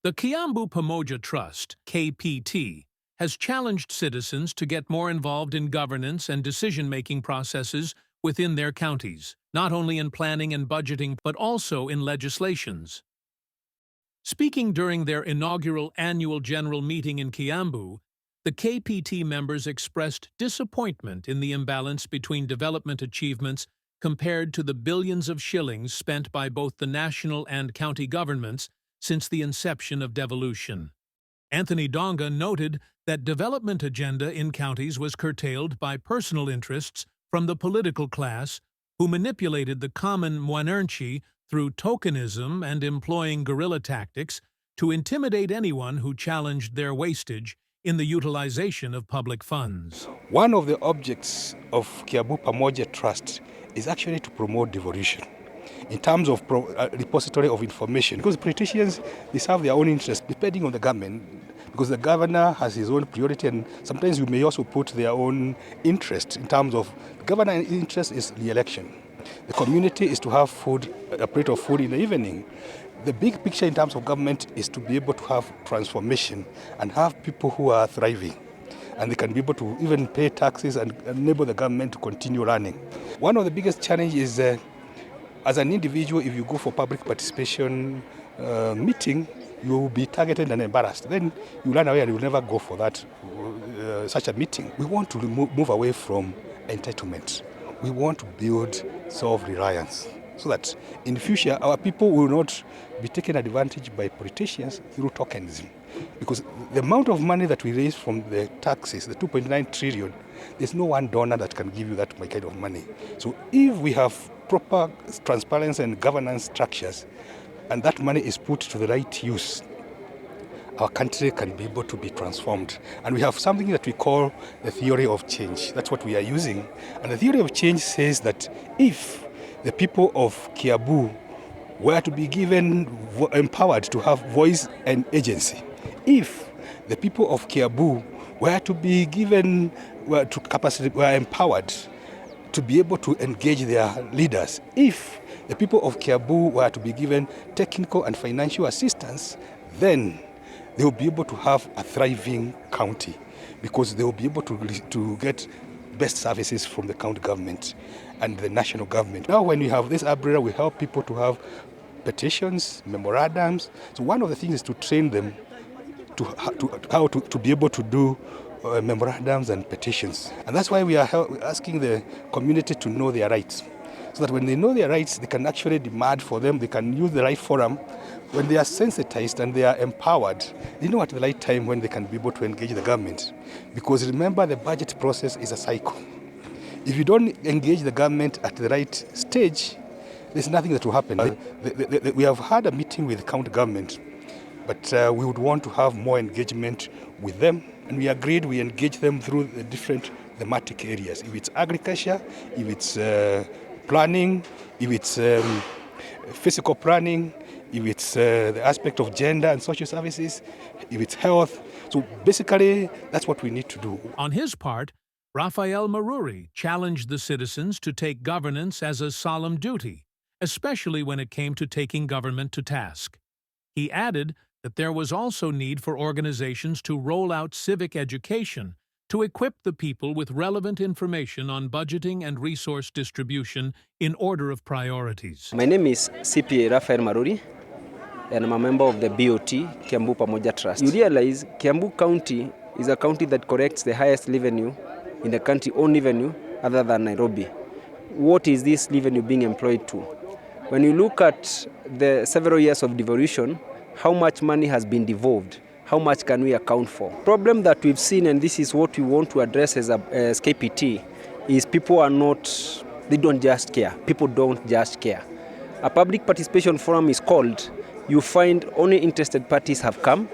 The Kiambu Pamoja Trust, KPT, has challenged citizens to get more involved in governance and decision-making processes within their counties, not only in planning and budgeting but also in legislations. Speaking during their inaugural annual general meeting in Kiambu, the KPT members expressed disappointment in the imbalance between development achievements compared to the billions of shillings spent by both the national and county governments since the inception of devolution. Ndonga noted that development agenda in counties was curtailed by personal interests from the political class who manipulated the common mwananchi through tokenism and employing guerrilla tactics to intimidate anyone who challenged their wastage in the utilization of public funds. One of the objects of Kiambu Pamoja Trust is actually to promote devolution in terms of repository of information, because politicians, they serve their own interests depending on the government, because the governor has his own priority, and sometimes you may also put their own interest in terms of the governor's interest is the election. The community is to have food, a plate of food in the evening. The big picture in terms of government is to be able to have transformation and have people who are thriving, and they can be able to even pay taxes and enable the government to continue running. One of the biggest challenges is as an individual, if you go for public participation meeting, you will be targeted and embarrassed. Then you run away and you will never go for that such a meeting. We want to move away from entitlement. We want to build self-reliance so that in the future our people will not be taken advantage by politicians through tokenism. Because the amount of money that we raise from the taxes, the 2.9 trillion, there's no one donor that can give you that kind of money. So if we have proper transparency and governance structures, and that money is put to the right use, our country can be able to be transformed. And we have something that we call the theory of change. That's what we are using. And the theory of change says that if the people of Kiambu were to be empowered to have voice and agency, if the people of Kiambu were to be were empowered to be able to engage their leaders, if the people of Kiambu were to be given technical and financial assistance, then they will be able to have a thriving county, because they will be able to get best services from the county government and the national government. Now when we have this umbrella, we help people to have petitions, memorandums. So one of the things is to train them to be able to do memorandums and petitions. And that's why we are asking the community to know their rights, so that when they know their rights, they can actually demand for them, they can use the right forum. When they are sensitized and they are empowered, they know at the right time when they can be able to engage the government. Because remember, the budget process is a cycle. If you don't engage the government at the right stage, there's nothing that will happen. We have had a meeting with the county government, but we would want to have more engagement with them. And we agreed we engage them through the different thematic areas. If it's agriculture, if it's planning, if it's physical planning, if it's the aspect of gender and social services, if it's health. So basically, that's what we need to do. On his part, Raphael Maruri challenged the citizens to take governance as a solemn duty, especially when it came to taking government to task. He added that there was also need for organizations to roll out civic education to equip the people with relevant information on budgeting and resource distribution in order of priorities. My name is CPA Raphael Maruri, and I'm a member of the BOT, Kiambu Pamoja Trust. You realize Kiambu County is a county that collects the highest revenue in the country, own revenue, other than Nairobi. What is this revenue being employed to? When you look at the several years of devolution, how much money has been devolved? How much can we account for? Problem that we've seen, and this is what we want to address as KPT, is people are not, they don't just care. People don't just care. A public participation forum is called, you find only interested parties have come,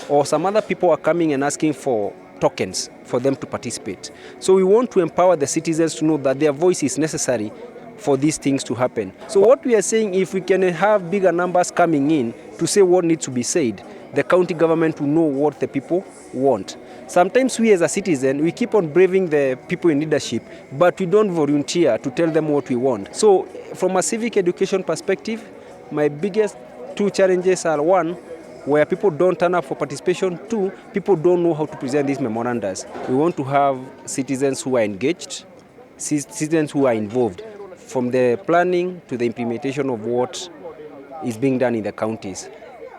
or some other people are coming and asking for tokens for them to participate. So we want to empower the citizens to know that their voice is necessary for these things to happen. So what we are saying, if we can have bigger numbers coming in to say what needs to be said, the county government will know what the people want. Sometimes we as a citizen, we keep on braving the people in leadership, but we don't volunteer to tell them what we want. So from a civic education perspective, my biggest two challenges are, one, where people don't turn up for participation. Two, people don't know how to present these memorandums. We want to have citizens who are engaged, citizens who are involved, from the planning to the implementation of what is being done in the counties.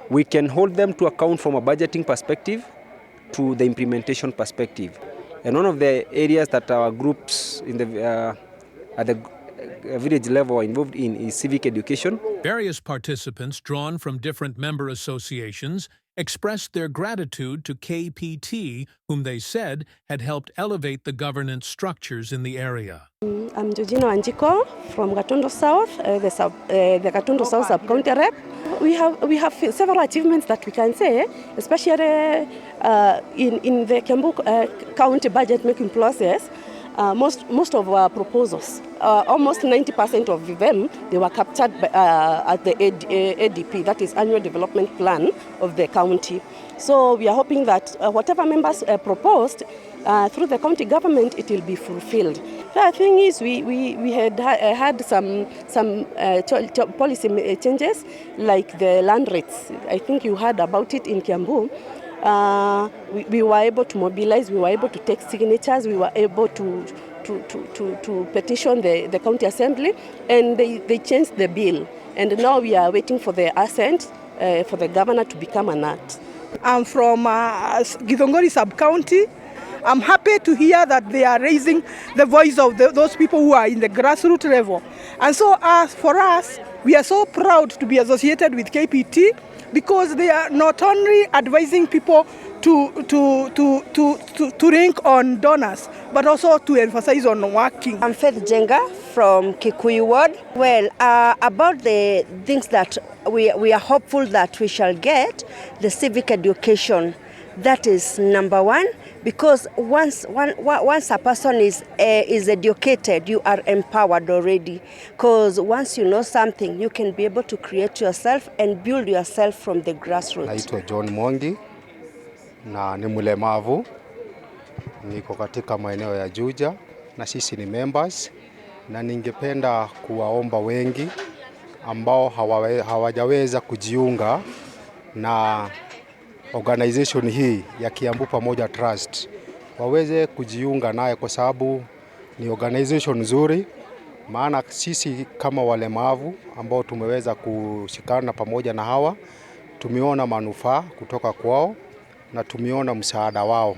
We can hold them to account from a budgeting perspective to the implementation perspective. And one of the areas that our groups in the, at the village level are involved in is civic education. Various participants drawn from different member associations expressed their gratitude to KPT, whom they said had helped elevate the governance structures in the area. I'm Georgina Wanjiko from Gatundu South, the Gatundu South Sub-County Rep. We have several achievements that we can say, especially in the Kiambu County budget making process. Most of our proposals, almost 90% of them, they were captured at the ADP, that is Annual Development Plan of the county. So we are hoping that whatever members proposed through the county government, it will be fulfilled. The thing is, we had some policy changes, like the land rates. I think you heard about it in Kiambu. We were able to mobilize, we were able to take signatures, we were able to petition the county assembly, and they changed the bill. And now we are waiting for the assent for the governor to become an act. I'm from Githongori sub-county. I'm happy to hear that they are raising the voice of those people who are in the grassroots level. And so for us, we are so proud to be associated with KPT, because they are not only advising people to link on donors, but also to emphasize on working. I'm Faith Jenga from Kikuyu Ward. Well, about the things that we are hopeful that we shall get, the civic education, that is number one, because once a person is educated, you are empowered already. Because once you know something, you can be able to create yourself and build yourself from the grassroots. Naitwa John Mwangi na ni mlemavu, niko katika maeneo ya Juja na sisi ni members, na ningependa kuwaomba wengi ambao hawajaweza kujiunga na organization hii ya Kiambu Pamoja Trust waweze kujiunga naye, kwa sababu ni organization nzuri. Maana sisi kama walemavu ambao tumeweza kushikana pamoja na hawa, tumeona manufaa kutoka kwao na tumeona msaada wao.